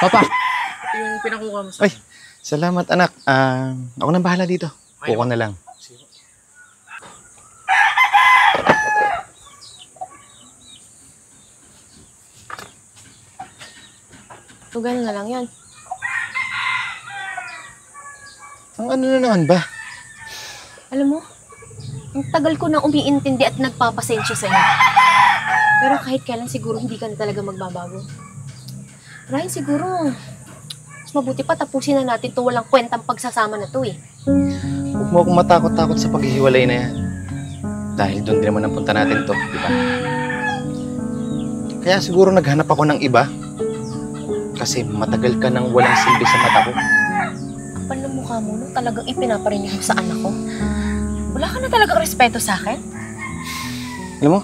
Papa, yung pinakuha mo sa Ay, salamat anak. Ako nang bahala dito. Kuko na lang. So, gano'n na lang yan. Ang ano na naman ba? Alam mo, ang tagal ko nang umiintindi at nagpapasensya sa'yo. Pero kahit kailan siguro hindi ka na talaga magbabago. Ryan, siguro, mas mabuti pa tapusin na natin itong walang kwentang pagsasama na to eh. Huwag mo akong matakot-takot sa paghihiwalay na yan. Dahil doon din naman ang punta natin to, di ba? Kaya siguro naghanap ako ng iba. Kasi matagal ka nang walang silbi sa mata ko. Kapal ng mukha mo nung talagang ipinaparinig mo sa anak ko. Wala ka na talagang respeto sa akin? Alam mo,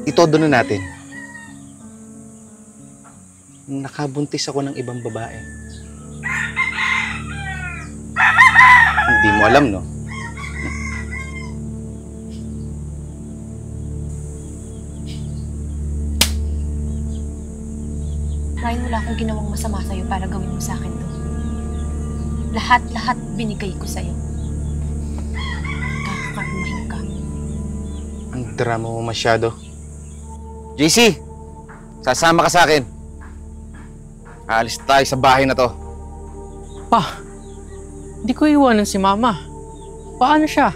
itodo na natin. Nakabuntis ako ng ibang babae. Hindi mo alam, no? Ryan, wala akong ginawang masama sa'yo para gawin mo sa akin to. Lahat-lahat binigay ko sa'yo. Kakakarmahin ka. Ang drama mo masyado. JC! Sasama ka sa akin. Aalis tayo sa bahay na to. Pa, hindi ko iwanan si Mama. Paano siya?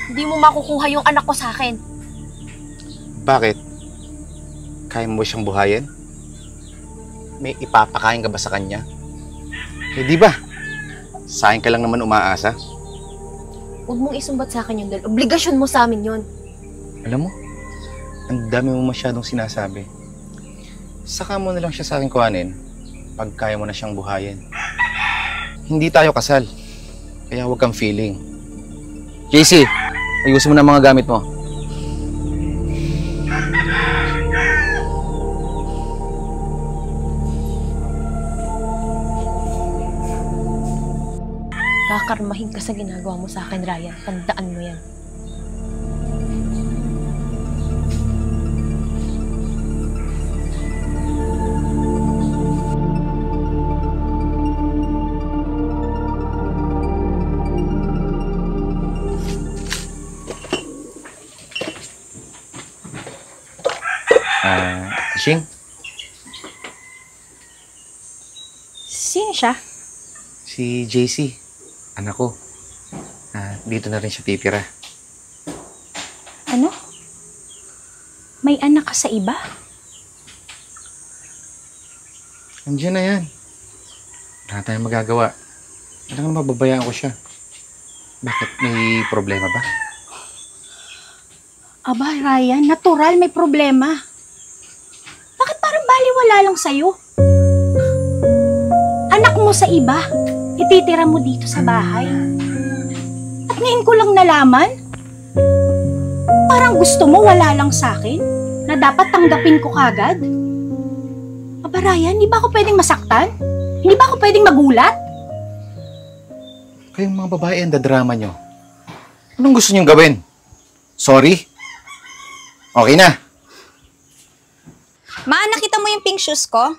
Hindi mo makukuha yung anak ko sa akin. Bakit? Kaya mo siyang buhayin? May ipapakain ka ba sa kanya? Eh di ba? Sa akin ka lang naman umaasa. Huwag mong isumbat sa akin yun dahil obligasyon mo sa amin yun. Alam mo, ang dami mo masyadong sinasabi. Saka mo na lang siya sa akin kuhanin pag kaya mo na siyang buhayin. Hindi tayo kasal, kaya huwag kang feeling. JC, ayusin mo na mga gamit mo. Kakarmahin ka sa ginagawa mo sa akin, Ryan. Tandaan mo yan. Shing? Sino siya? Si JC, anak ko. Dito na rin siya titira. Ano? May anak ka sa iba? Andiyan na yan. Wala tayong magagawa. Alam nga mababayaan ko siya. Bakit? May problema ba? Aba, Ryan, natural may problema. Bakit parang baliwala lang sa'yo? Anak mo sa iba, ititira mo dito sa bahay. At ngayon ko lang nalaman, parang gusto mo wala lang sa'kin, na dapat tanggapin ko kagad. Aba, Ryan, hindi ba ako pwedeng masaktan? Hindi ba ako pwedeng magulat? Kayong mga babae ang dadrama nyo. Anong gusto nyong gawin? Sorry? Okay na. Ma, nakita mo yung pink shoes ko?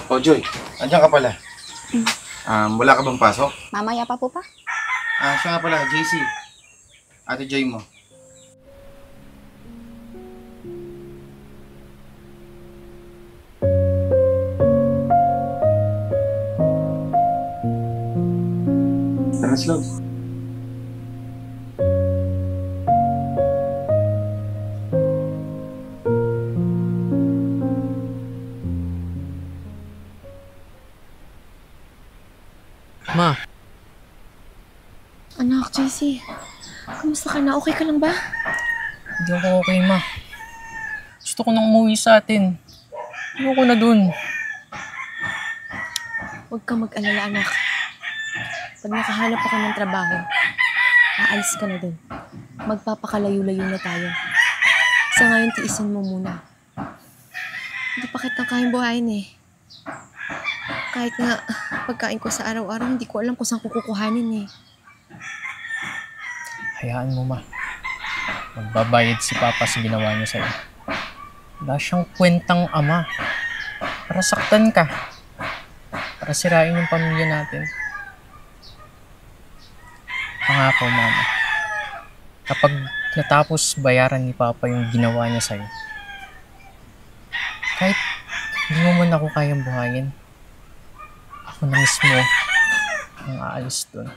Oh, Joy. Andiyan ka pala. Wala ka bang pasok? Mamaya pa po pa. Siya nga pala, JC. Ate Joy mo. Tara, slow. Ma, Anak, JC. Kamusta ka na? Okay ka lang ba? hindi ako okay, Ma. Gusto ko nang umuwi sa atin. Ayoko na dun. Huwag kang mag-alala, anak. Pag nakahanap ako ng trabaho, aalis ka na dun. Magpapakalayo-layo na tayo. Sa ngayon, tiisin mo muna. Hindi pa kita kayang buhayin eh. Kahit nga pagkain ko sa araw-araw, hindi ko alam kung saan ko kukuhanin eh. Hayaan mo, Ma. Magbabayad si Papa sa ginawa niya sa'yo. Wala siyang kwentang ama. Para saktan ka. Para sirain yung pamilya natin. Pangako, Mama. Kapag natapos bayaran ni Papa yung ginawa niya sa'yo, kahit hindi mo man ako kayang buhayin, ako na mismo ang aalis doon.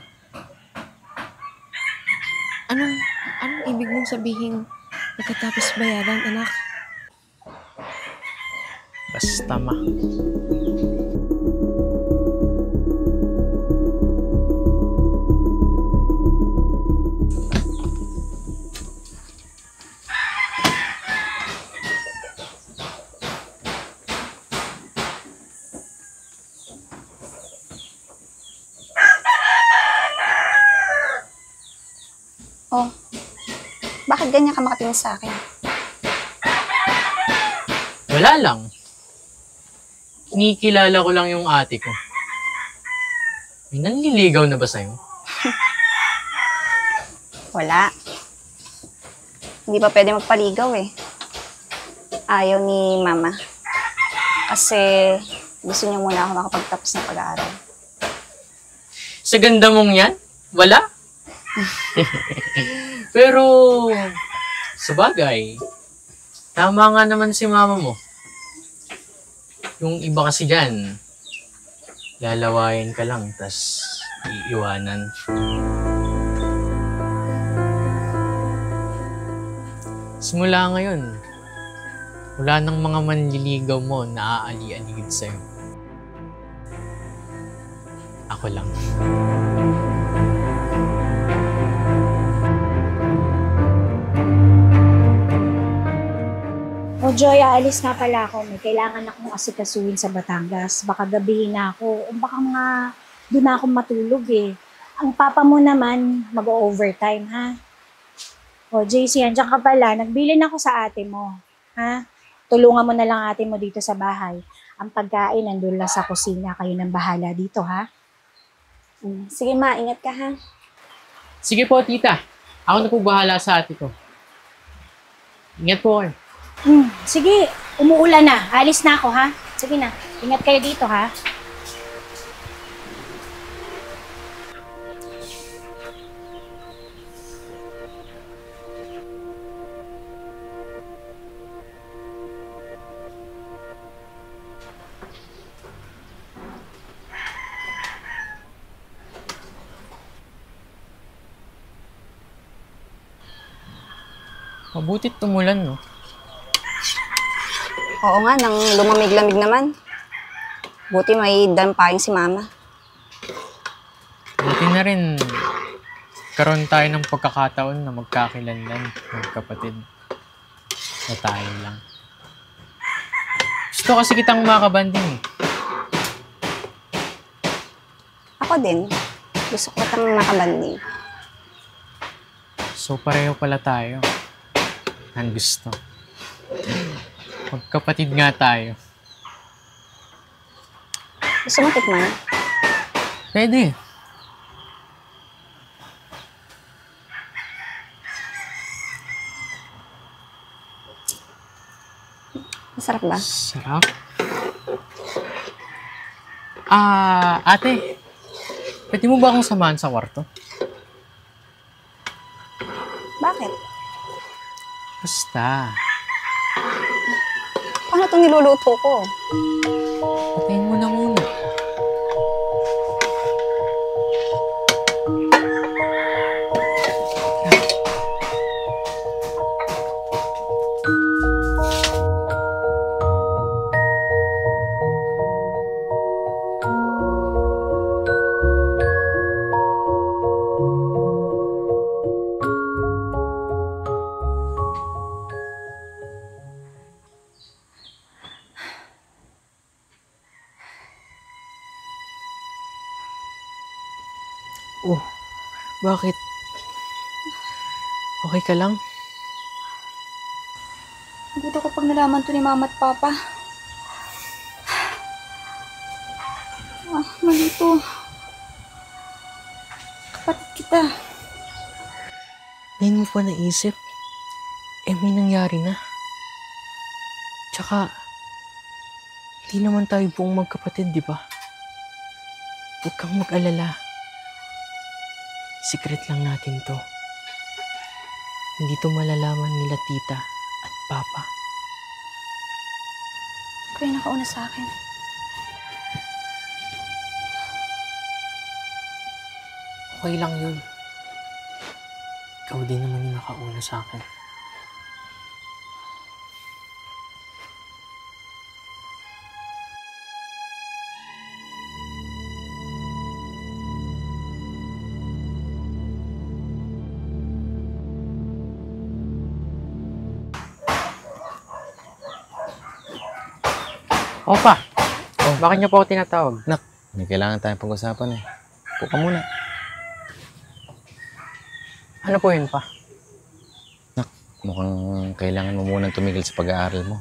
Anong ibig mong sabihin pagkatapos bayaran, anak? Basta, Ma. Oh, bakit ganyan ka makatingin sa akin? Wala lang. Kinikilala ko lang yung ate ko. May nanliligaw na ba sa'yo? Wala. Hindi pa pwede magpaligaw eh. Ayaw ni Mama. Kasi gusto niya muna ako makapagtapos ng pag-aaral. Sa ganda mong yan? Wala? Pero, sabagay, tama nga naman si mama mo. Yung iba kasi dyan, lalawain ka lang, tas iiwanan. Simula ngayon, wala nang mga manliligaw mo na aali-aligid sa'yo. Ako lang. O Joy, aalis nga pala ako. May kailangan akong asikasuhin sa Batangas. Baka gabihin na ako. O baka mga doon na akong matulog eh. Ang papa mo naman, mag-overtime, ha? O JC, andyan ka pala. Nagbilin ako sa ate mo. Ha? Tulungan mo na lang ate mo dito sa bahay. Ang pagkain, nandun lang sa kusina. Kayo nang bahala dito, ha? Sige ma, ingat ka ha. Sige po, tita. Ako na po bahala sa ate ko. Ingat po kayo. Sige, umuulan na. Alis na ako, ha? Sige na. Ingat kayo dito, ha? Mabutit tumulan, no? Oo nga, nang lumamig-lamig naman. Buti may dampayong si Mama. Buti na rin, karoon tayo ng pagkakataon na magkakilanlan, magkapatid. Na tayo lang. Gusto kasi kitang makabanding eh. Ako din. Gusto ko kitang makabanding. So pareho pala tayo. Ang gusto. Magkapatid nga tayo. Gusto mo tikman? Pwede. Masarap ba? Sarap. Ate. Pwede mo ba akong samahan sa kwarto? Bakit? Basta. Paano itong niluluto ko? Patayin mo na muna. Oh, bakit? Okay ka lang? Nagulat ako pag nalaman to ni Mama at Papa. Mali to. Kapatid kita. Ngayon mo pa naisip? Eh, may nangyari na. Tsaka, hindi naman tayo buong magkapatid, di ba? Huwag kang mag-alala. Secret lang natin to. Hindi to malalaman nila tita at papa. Kuya, nakauna sa akin. Okay lang yun. Ikaw din naman yung nakauna sa akin. Opa! Bakit niyo po ako tinatawag? Nak, may kailangan tayong pag-usapan eh. Upo ka muna. Ano po yun pa? Mukhang kailangan mo munang tumigil sa pag-aaral mo.